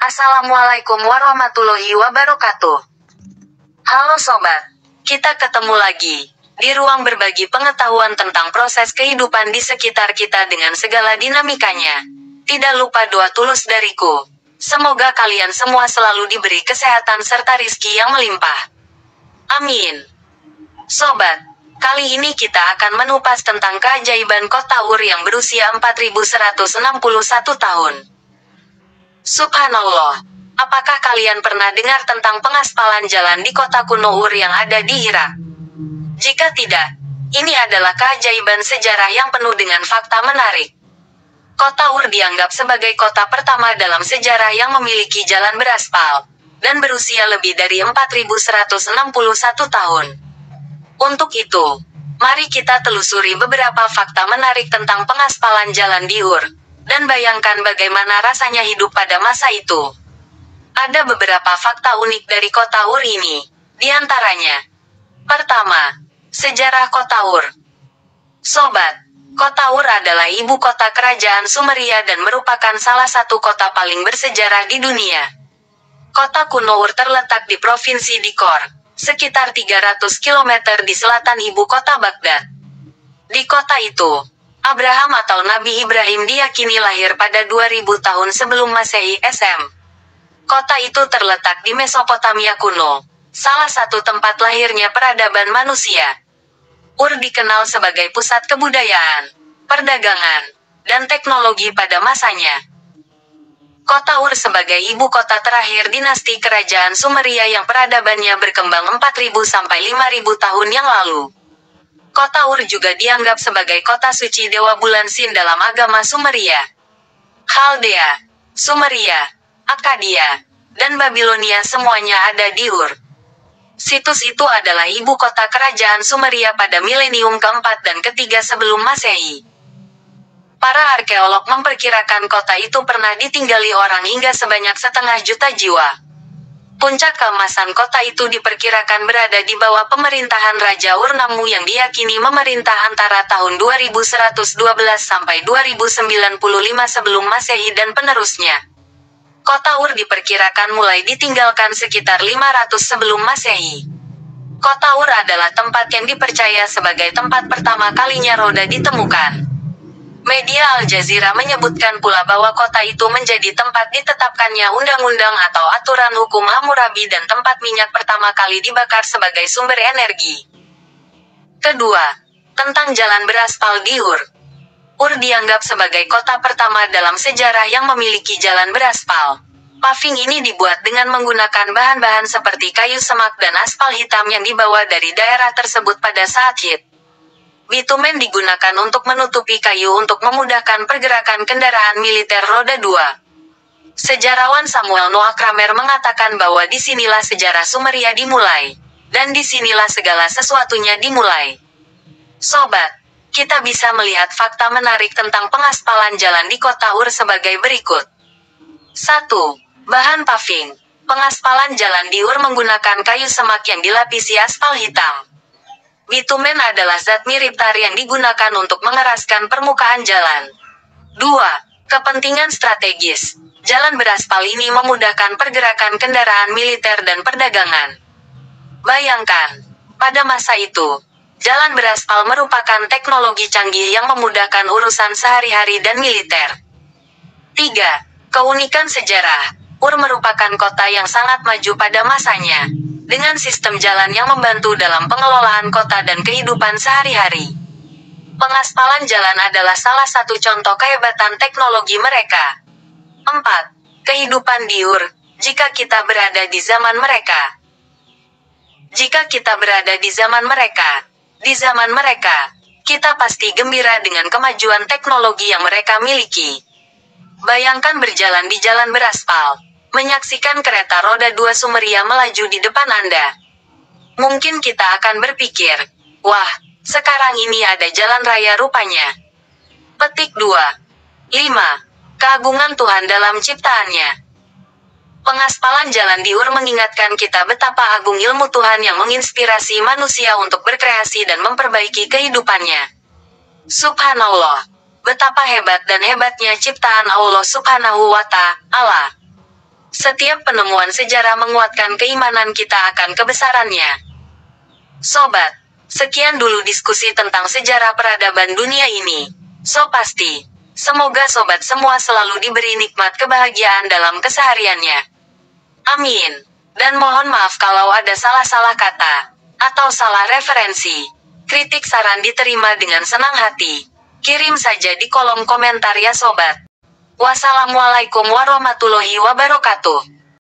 Assalamualaikum warahmatullahi wabarakatuh. Halo sobat, kita ketemu lagi di ruang berbagi pengetahuan tentang proses kehidupan di sekitar kita dengan segala dinamikanya. Tidak lupa doa tulus dariku. Semoga kalian semua selalu diberi kesehatan serta rizki yang melimpah. Amin. Sobat, kali ini kita akan mengupas tentang keajaiban kota Ur yang berusia 4161 tahun. Subhanallah, apakah kalian pernah dengar tentang pengaspalan jalan di kota kuno Ur yang ada di Irak? Jika tidak, ini adalah keajaiban sejarah yang penuh dengan fakta menarik. Kota Ur dianggap sebagai kota pertama dalam sejarah yang memiliki jalan beraspal, dan berusia lebih dari 4161 tahun. Untuk itu, mari kita telusuri beberapa fakta menarik tentang pengaspalan jalan di Ur, dan bayangkan bagaimana rasanya hidup pada masa itu. Ada beberapa fakta unik dari kota Ur ini, di antaranya. Pertama, sejarah kota Ur. Sobat, kota Ur adalah ibu kota kerajaan Sumeria dan merupakan salah satu kota paling bersejarah di dunia. Kota kuno Ur terletak di Provinsi Dikor, sekitar 300 km di selatan ibu kota Baghdad. Di kota itu, Abraham atau Nabi Ibrahim diyakini lahir pada 2000 tahun sebelum Masehi SM. Kota itu terletak di Mesopotamia kuno, salah satu tempat lahirnya peradaban manusia. Ur dikenal sebagai pusat kebudayaan, perdagangan, dan teknologi pada masanya. Kota Ur sebagai ibu kota terakhir dinasti kerajaan Sumeria yang peradabannya berkembang 4000 sampai 5000 tahun yang lalu. Kota Ur juga dianggap sebagai kota suci dewa bulan Sin dalam agama Sumeria. Khaldea, Sumeria, Akkadia, dan Babilonia semuanya ada di Ur. Situs itu adalah ibu kota kerajaan Sumeria pada milenium keempat dan ketiga sebelum Masehi. Para arkeolog memperkirakan kota itu pernah ditinggali orang hingga sebanyak 1,5 juta jiwa. Puncak keemasan kota itu diperkirakan berada di bawah pemerintahan Raja Ur-Nammu yang diyakini memerintah antara tahun 2112 sampai 2095 sebelum Masehi dan penerusnya. Kota Ur diperkirakan mulai ditinggalkan sekitar 500 sebelum Masehi. Kota Ur adalah tempat yang dipercaya sebagai tempat pertama kalinya roda ditemukan. Media Al Jazeera menyebutkan pula bahwa kota itu menjadi tempat ditetapkannya undang-undang atau aturan hukum Hammurabi dan tempat minyak pertama kali dibakar sebagai sumber energi. Kedua, tentang jalan beraspal di Ur. Ur dianggap sebagai kota pertama dalam sejarah yang memiliki jalan beraspal. Paving ini dibuat dengan menggunakan bahan-bahan seperti kayu semak dan aspal hitam yang dibawa dari daerah tersebut pada saat hit. Bitumen digunakan untuk menutupi kayu untuk memudahkan pergerakan kendaraan militer roda 2. Sejarawan Samuel Noah Kramer mengatakan bahwa disinilah sejarah Sumeria dimulai, dan disinilah segala sesuatunya dimulai. Sobat, kita bisa melihat fakta menarik tentang pengaspalan jalan di kota Ur sebagai berikut. 1. Bahan paving. Pengaspalan jalan di Ur menggunakan kayu semak yang dilapisi aspal hitam. Bitumen adalah zat mirip tar yang digunakan untuk mengeraskan permukaan jalan. 2. Kepentingan strategis. Jalan beraspal ini memudahkan pergerakan kendaraan militer dan perdagangan. Bayangkan, pada masa itu, jalan beraspal merupakan teknologi canggih yang memudahkan urusan sehari-hari dan militer. 3. Keunikan sejarah. Ur merupakan kota yang sangat maju pada masanya, dengan sistem jalan yang membantu dalam pengelolaan kota dan kehidupan sehari-hari. Pengaspalan jalan adalah salah satu contoh kehebatan teknologi mereka. 4. Kehidupan di Ur, jika kita berada di zaman mereka. Jika kita berada di zaman mereka, kita pasti gembira dengan kemajuan teknologi yang mereka miliki. Bayangkan berjalan di jalan beraspal, menyaksikan kereta roda 2 Sumeria melaju di depan Anda. Mungkin kita akan berpikir, wah, sekarang ini ada jalan raya rupanya. Petik 2. 5. Keagungan Tuhan dalam ciptaannya. Pengaspalan jalan di Ur mengingatkan kita betapa agung ilmu Tuhan yang menginspirasi manusia untuk berkreasi dan memperbaiki kehidupannya. Subhanallah, betapa hebat dan hebatnya ciptaan Allah Subhanahu wa Ta'ala. Setiap penemuan sejarah menguatkan keimanan kita akan kebesarannya. Sobat, sekian dulu diskusi tentang sejarah peradaban dunia ini. So pasti, semoga sobat semua selalu diberi nikmat kebahagiaan dalam kesehariannya. Amin. Dan mohon maaf kalau ada salah-salah kata, atau salah referensi. Kritik saran diterima dengan senang hati. Kirim saja di kolom komentar ya sobat. Wassalamualaikum warahmatullahi wabarakatuh.